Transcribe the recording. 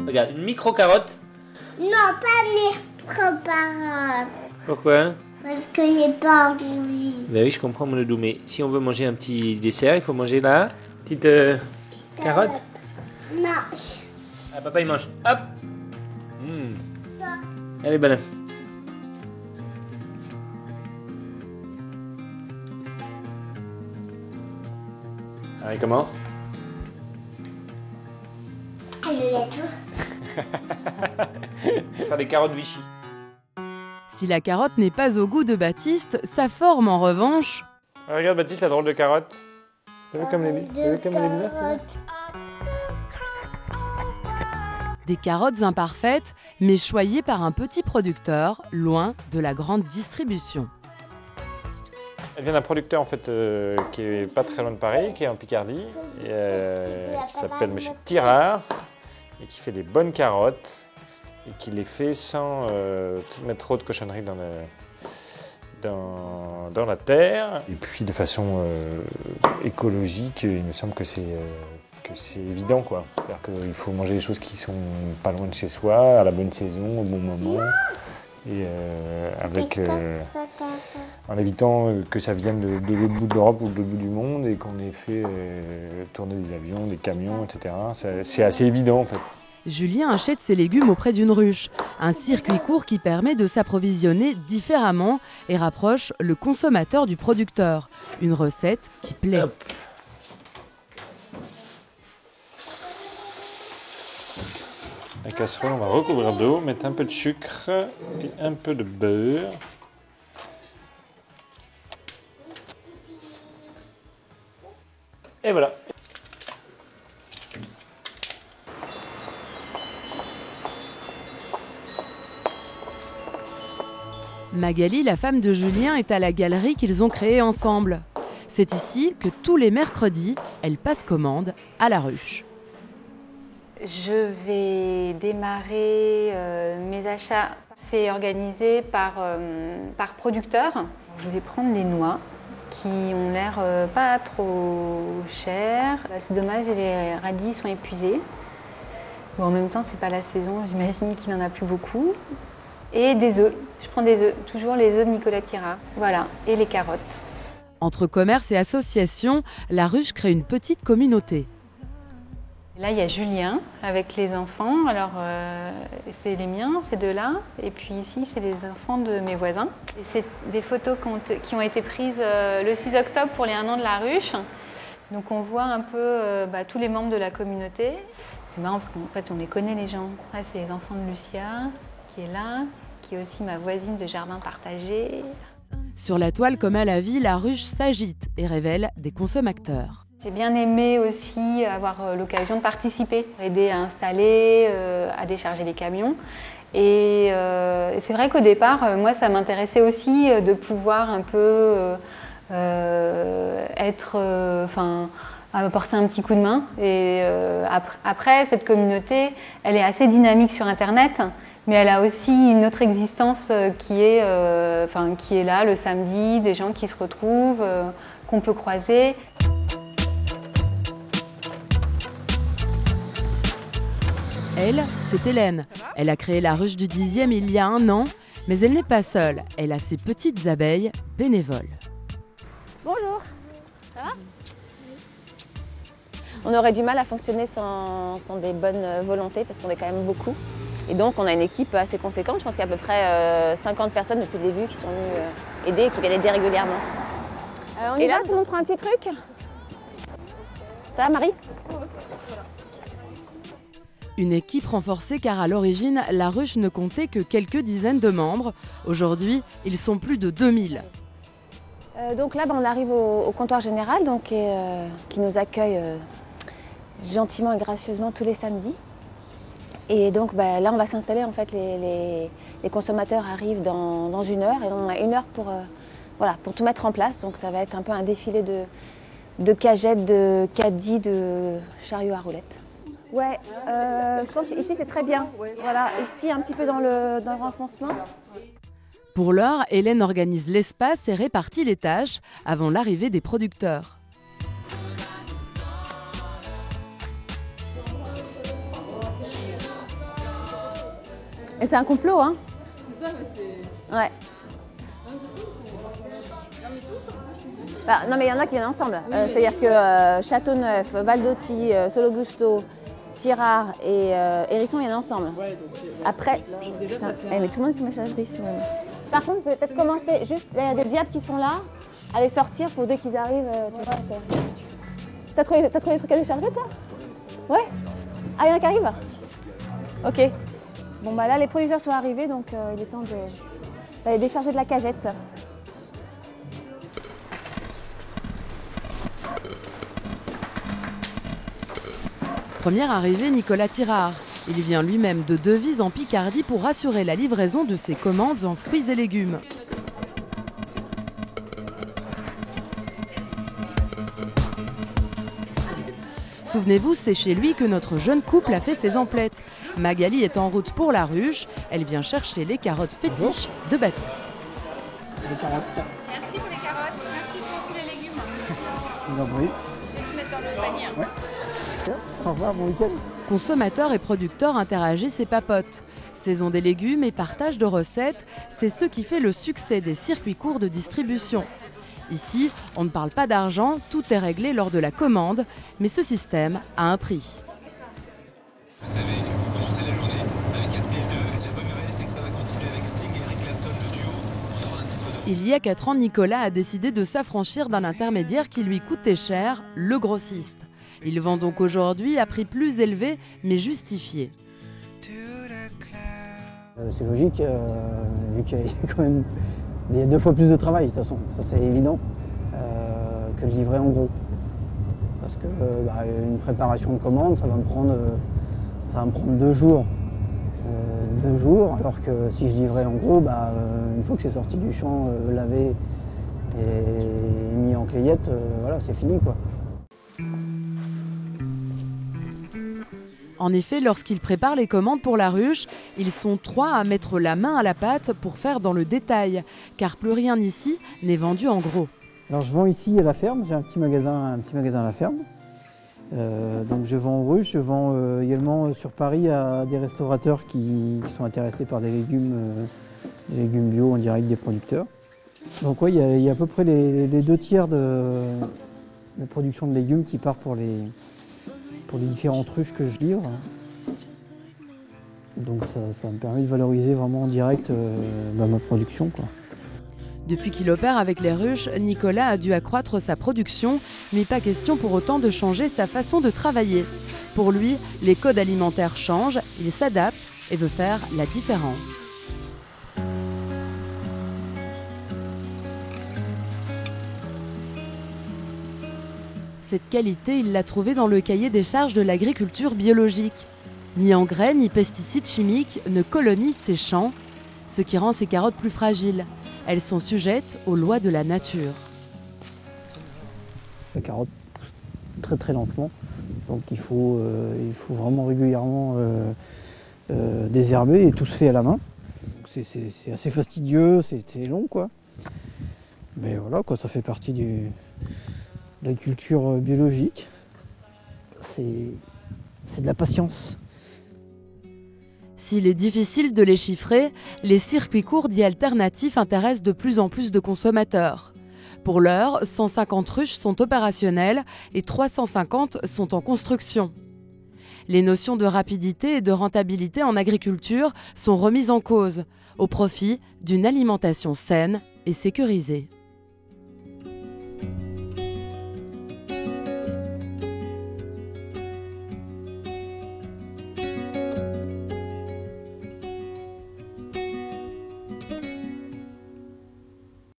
Regarde, une micro-carotte. Non, pas micro-carotte. Pourquoi? Parce que j'ai pas envie. Ben oui, je comprends mon doudou, mais si on veut manger un petit dessert, il faut manger la petite carotte. Non, Ah, papa il mange. Hop. ça. Elle est bonne. Allez, comment? Elle est tout. Faire des carottes Vichy. Si la carotte n'est pas au goût de Baptiste, sa forme en revanche... Ah, regarde Baptiste, la drôle de carotte. T'as vu comme elle est bizarre, celle-là? Des carottes imparfaites, mais choyées par un petit producteur, loin de la grande distribution. Elle vient d'un producteur en fait qui est pas très loin de Paris, qui est en Picardie, et, qui s'appelle Monsieur Tirard, et qui fait des bonnes carottes, et qui les fait sans mettre trop de cochonneries dans la terre. Et puis de façon écologique, il me semble que c'est évident, quoi. C'est-à-dire qu'il faut manger des choses qui sont pas loin de chez soi, à la bonne saison, au bon moment, et en évitant que ça vienne de l'autre bout de l'Europe ou de l'autre bout du monde et qu'on ait fait tourner des avions, des camions, etc. C'est assez évident en fait. Julien achète ses légumes auprès d'une ruche, un circuit court qui permet de s'approvisionner différemment et rapproche le consommateur du producteur. Une recette qui plaît. Hop. La casserole, on va recouvrir d'eau, mettre un peu de sucre et un peu de beurre. Et voilà. Magali, la femme de Julien, est à la galerie qu'ils ont créée ensemble. C'est ici que tous les mercredis, elle passe commande à la ruche. Je vais démarrer mes achats. C'est organisé par producteur. Je vais prendre les noix qui ont l'air pas trop chères. C'est dommage, les radis sont épuisés. Bon, en même temps, c'est pas la saison, j'imagine qu'il n'y en a plus beaucoup. Et des œufs. Je prends des œufs, toujours les œufs de Nicolas Tirard. Voilà, et les carottes. Entre commerce et association, la ruche crée une petite communauté. Là, il y a Julien avec les enfants. Alors, c'est les miens, ces deux-là. Et puis ici, c'est les enfants de mes voisins. Et c'est des photos qui ont été prises le 6 octobre pour les 1 an de la ruche. Donc, on voit un peu tous les membres de la communauté. C'est marrant parce qu'en fait, on les connaît, les gens. Là, c'est les enfants de Lucia, qui est là, qui est aussi ma voisine de jardin partagé. Sur la toile comme à la vie, la ruche s'agite et révèle des consommateurs. J'ai bien aimé aussi avoir l'occasion de participer, aider à installer, à décharger les camions. Et c'est vrai qu'au départ, moi, ça m'intéressait aussi de pouvoir un peu apporter un petit coup de main. Et après, cette communauté, elle est assez dynamique sur Internet, mais elle a aussi une autre existence qui est là le samedi, des gens qui se retrouvent, qu'on peut croiser. Elle, c'est Hélène. Elle a créé la ruche du 10e il y a 1 an, mais elle n'est pas seule. Elle a ses petites abeilles bénévoles. Bonjour, ça va? On aurait du mal à fonctionner sans des bonnes volontés parce qu'on est quand même beaucoup. Et donc on a une équipe assez conséquente, je pense qu'il y a à peu près 50 personnes depuis le début qui sont venues aider et qui viennent aider régulièrement. Et là, tout le monde prend un petit truc? Ça va, Marie? Une équipe renforcée car à l'origine, la ruche ne comptait que quelques dizaines de membres. Aujourd'hui, ils sont plus de 2000. Donc là, on arrive au comptoir général qui nous accueille gentiment et gracieusement tous les samedis. Et donc là, on va s'installer. En fait, les consommateurs arrivent dans 1 heure et on a 1 heure pour tout mettre en place. Donc ça va être un peu un défilé de cagettes, de caddies, de chariots à roulettes. Ouais, je pense qu'ici c'est très bien. Voilà, ici un petit peu dans le renfoncement. Pour l'heure, Hélène organise l'espace et répartit les tâches avant l'arrivée des producteurs. Et c'est un complot, hein? C'est ça, mais c'est... Ouais. Bah, non mais il y en a qui viennent ensemble. C'est-à-dire que Châteauneuf, Val-d'Auty, Sologusto, Tirard et Hérisson viennent ensemble. Ouais, donc, Après, déjà, putain, ça fait mais tout le monde est sur messagerie. Si vous voulez. Par contre, peut-être commencer juste, il y a des diables qui sont là, à les sortir pour dès qu'ils arrivent. Tu vois, t'as trouvé des trucs à décharger toi? Ouais. Ah, il y en a qui arrivent? Ok. Bon bah là les producteurs sont arrivés donc il est temps d'aller décharger de la cagette. Première arrivée, Nicolas Tirard. Il vient lui-même de Devise en Picardie pour assurer la livraison de ses commandes en fruits et légumes. Souvenez-vous, c'est chez lui que notre jeune couple a fait ses emplettes. Magali est en route pour la ruche. Elle vient chercher les carottes fétiches de Baptiste. Merci pour les carottes, merci pour tous les légumes. Vous en prie. Je vais tout mettre dans le panier. Ouais. Au revoir, bon week-end. Consommateurs et producteurs interagissent et papotent. Saison des légumes et partage de recettes, c'est ce qui fait le succès des circuits courts de distribution. Ici, on ne parle pas d'argent, tout est réglé lors de la commande, mais ce système a un prix. Vous savez, vous commencez la journée avec RTL2. La bonne nouvelle, c'est que ça va continuer avec Sting et Eric Clapton, le duo. On aura un titre de... Il y a 4 ans, Nicolas a décidé de s'affranchir d'un intermédiaire qui lui coûtait cher, le grossiste. Il vend donc aujourd'hui à prix plus élevé, mais justifié. C'est logique, vu qu'il y a quand même il y a 2 fois plus de travail, de toute façon, ça c'est évident, que de livrer en gros. Parce que une préparation de commande, ça va me prendre 2 jours. 2 jours, alors que si je livrais en gros, une fois que c'est sorti du champ, lavé et mis en clayette, voilà, c'est fini quoi. En effet, lorsqu'ils préparent les commandes pour la ruche, ils sont 3 à mettre la main à la pâte pour faire dans le détail, car plus rien ici n'est vendu en gros. Alors je vends ici à la ferme, j'ai un petit magasin à la ferme. Donc je vends aux ruches, je vends également sur Paris à des restaurateurs qui sont intéressés par des légumes bio en direct des producteurs. Donc oui, il y a à peu près les 2 tiers de production de légumes qui part pour les différentes ruches que je livre. Donc ça me permet de valoriser vraiment en direct ma production, quoi. Depuis qu'il opère avec les ruches, Nicolas a dû accroître sa production, mais pas question pour autant de changer sa façon de travailler. Pour lui, les codes alimentaires changent, il s'adapte et veut faire la différence. Cette qualité, il l'a trouvée dans le cahier des charges de l'agriculture biologique. Ni engrais, ni pesticides chimiques ne colonisent ces champs, ce qui rend ces carottes plus fragiles. Elles sont sujettes aux lois de la nature. La carotte pousse très très lentement, donc il faut vraiment régulièrement désherber et tout se fait à la main. C'est assez fastidieux, c'est long quoi. Mais voilà quoi, ça fait partie de la culture biologique. C'est de la patience. S'il est difficile de les chiffrer, les circuits courts dits alternatifs intéressent de plus en plus de consommateurs. Pour l'heure, 150 ruches sont opérationnelles et 350 sont en construction. Les notions de rapidité et de rentabilité en agriculture sont remises en cause, au profit d'une alimentation saine et sécurisée.